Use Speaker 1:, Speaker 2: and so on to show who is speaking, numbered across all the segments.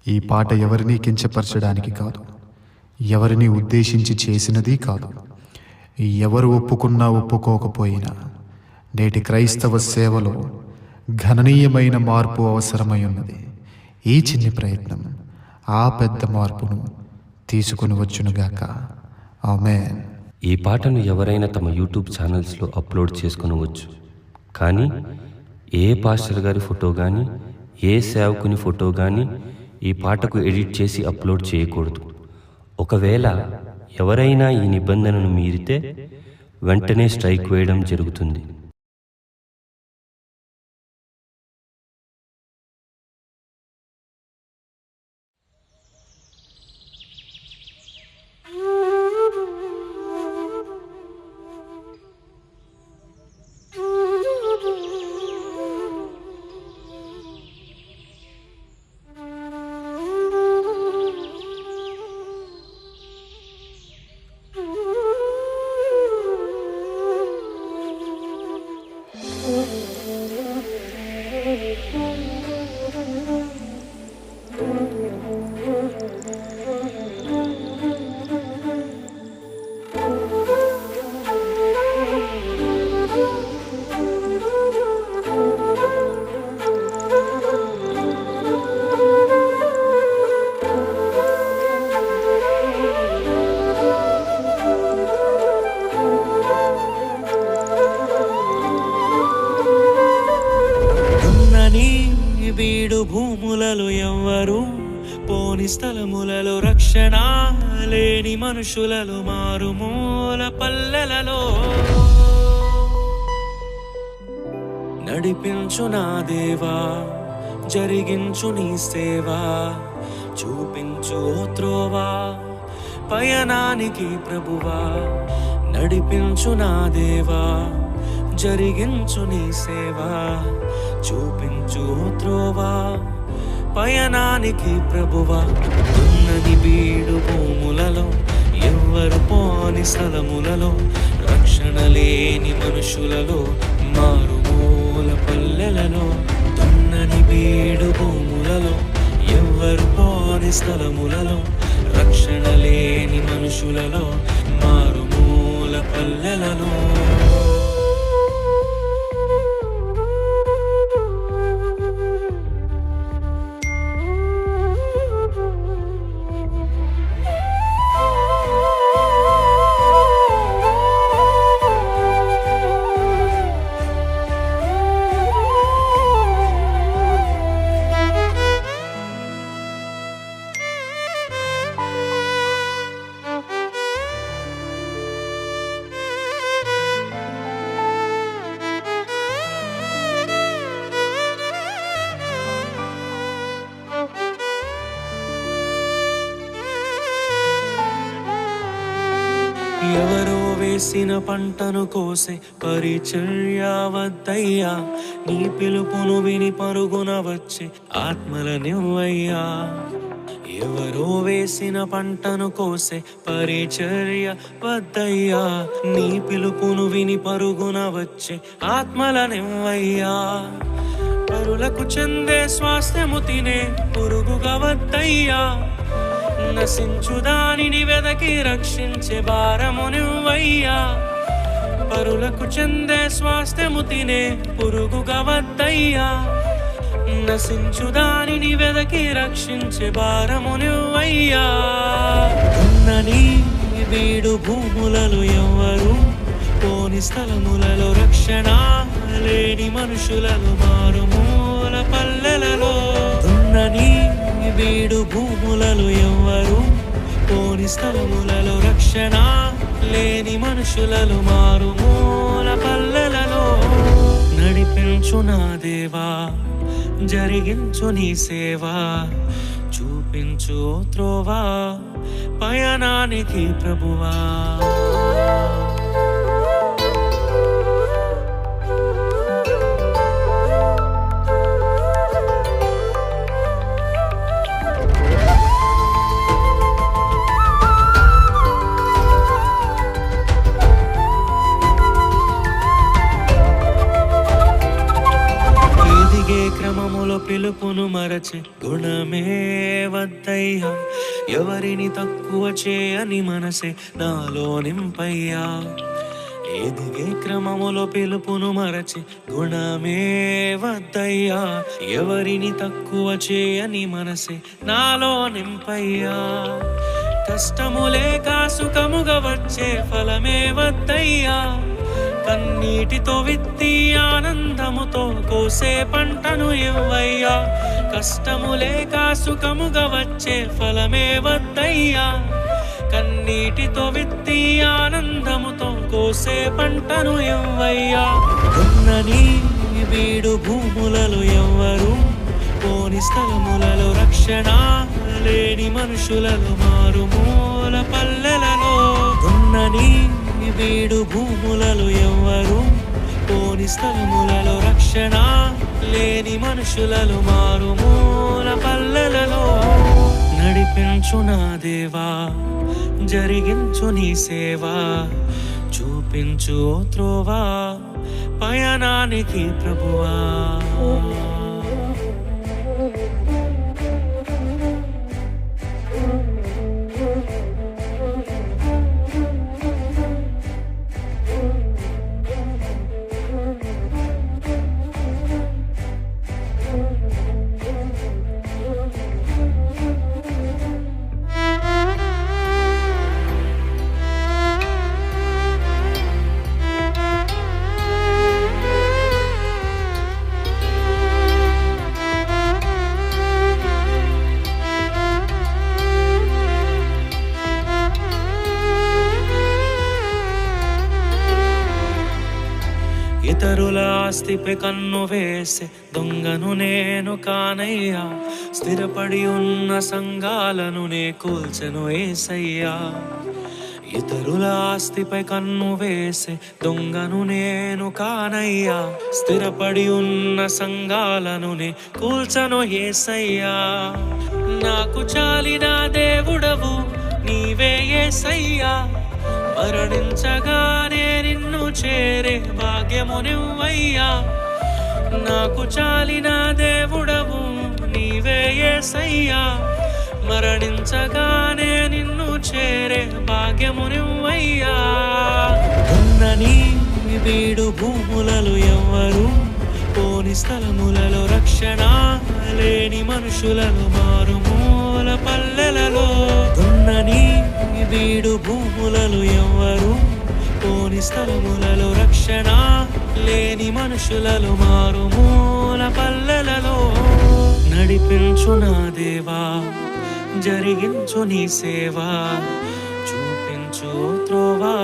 Speaker 1: ఈ పాట ఎవరినీ కించపరచడానికి కాదు, ఎవరిని ఉద్దేశించి చేసినది కాదు. ఎవరు ఒప్పుకున్నా ఒప్పుకోకపోయినా నేటి క్రైస్తవ సేవలో గణనీయమైన మార్పు అవసరమై ఉన్నది. ఈ చిన్ని ప్రయత్నం ఆ పెద్ద మార్పును తీసుకుని వచ్చునుగాక. ఆమేన్.
Speaker 2: ఈ పాటను ఎవరైనా తమ యూట్యూబ్ ఛానల్స్లో అప్లోడ్ చేసుకునవచ్చు, కానీ ఏ పాస్టర్ గారి ఫోటో కానీ, ఏ సేవకుని ఫోటో కానీ ఈ పాటకు ఎడిట్ చేసి అప్లోడ్ చేయకూడదు. ఒకవేళ ఎవరైనా ఈ నిబంధనను మీరితే వెంటనే స్ట్రైక్ వేయడం జరుగుతుంది.
Speaker 3: బీడు భూములలో ఎవ్వరు పోని స్థలములలో రక్షణ లేని మనుషులలో మారుమూల పల్లెలలో నడిపించు నా దేవా, జరిగించు నీ సేవా, చూపించు త్రోవా పయనానికి ప్రభువా. నడిపించు నా దేవా, జరిగించు నీ సేవా, చూపించు త్రోవా పయనానికి ప్రభువా. ఉన్నది బీడు భూములలో ఎవ్వరు పోని స్థలములలో రక్షణ లేని మనుషులలో మారుమూల పల్లెలలో. దున్నని బీడు భూములలో ఎవ్వరు పోని స్థలములలో రక్షణ లేని మనుషులలో మారుమూల పల్లెలలో. ఎవరో వేసిన పంటను కోసే పరిచర్య వద్దయ్యా, నీ పిలుపును విని పరుగున వచ్చే ఆత్మలనివ్వయ్యా. ఎవరో వేసిన పంటను కోసే పరిచర్య వద్దయ్యా, నీ పిలుపును విని పరుగున వచ్చే ఆత్మలనివ్వయ్యా. పరులకు చెందే స్వాస్థ్యము తినే పురుగుగా వద్దయ్యా, నశించు దానిని వెదకి రక్షించే భారము నువ్వయ్యా. పరులకు చెందే స్వాస్థ్యము తినే పురుగుగా వద్దయ్యా, నశించు దానిని వెదకి రక్షించే భారము నువ్వయ్యా. ఉన్నని బీడు భూములలో ఎవ్వరు పోని స్థలములలో రక్షణ లేని మనుషులలో మారుమూల పల్లెలలో. ఉన్నని బీడు భూములలో ఎవ్వరు పోని స్థలములలో రక్షణ లేని మనుషులలో మారుమూల పల్లెలలో. నడిపించు నా దేవా, జరిగించు నీ సేవా, చూపించు త్రోవా పయనానికి ప్రభువా. క్రమములో పిలుపును మర మరచే గుణమే వద్దయ్యా. ఎవరిని తక్కువ చేయని మనసే నాలో నింపయ్యా. ఎదిగే క్రమములో పిలుపును మరచి గుణమే వద్దయ్యా. ఎవరిని తక్కువ చేయని మనసే నాలో నింపయ్యా. కష్టము లేక సుఖముగా వచ్చే ఫలమే వద్దయ్యా. కన్నీటితో విత్తి ఆనందముతో కోసే పంటను ఇవ్వయ్యా. కష్టము లేక సుఖముగా వచ్చే ఫలమే వద్దయ్యా. కన్నీటితో విత్తి ఆనందముతో కోసే పంటను ఇవ్వయ్యా. ఉన్నని వీడు భూములలో ఎవ్వరు పోని స్థలములలో రక్షణ లేని మనుషులలో మారుమూల పల్లెలలో. ఉన్నని వీడు భూములలో ఎవ్వరు పోని స్థలములలో రక్షణ లేని మనుషులలో మారుమూల పల్లెలలో. నడిపించు నా దేవా, జరిగించు నీ సేవా, చూపించు ఓ త్రోవా పయనానికి ప్రభువా. ఇతరుల ఆస్తిపై కన్ను వేసే దొంగను నేను కానయ్యా. స్థిరపడి ఉన్న సంఘాలను నే కూల్చెను యేసయ్యా. ఇతరుల ఆస్తిపై కన్ను వేసే దొంగను నేను కానయ్యా. స్థిరపడి ఉన్న సంఘాలను నే కూల్చెను యేసయ్యా. నాకు చాలిన దేవుడవు నీవే యేసయ్యా. మరణించగానే నిన్ను చేరే భాగ్యము నువ్వయ్యా. నాకు చాలిన దేవుడవు నీవే యేసయ్యా. మరణించగానే నిన్ను చేరే భాగ్యము నువ్వయ్యా. ఉన్నని వీడు భూములలో ఎవ్వరు పోని స్థలములలో రక్షణ లేని మనుషులలో మారుమూల పల్లెలలో. ఉన్నని వీడు భూములలో ఎవ్వరు పోని స్థలములలో రక్షణ లేని మనుషులలో మారుమూల పల్లెలలో. నడిపించు నా దేవా, జరిగించు నీ సేవా, చూపించు త్రోవా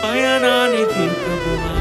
Speaker 3: పయనానికి ప్రభువా.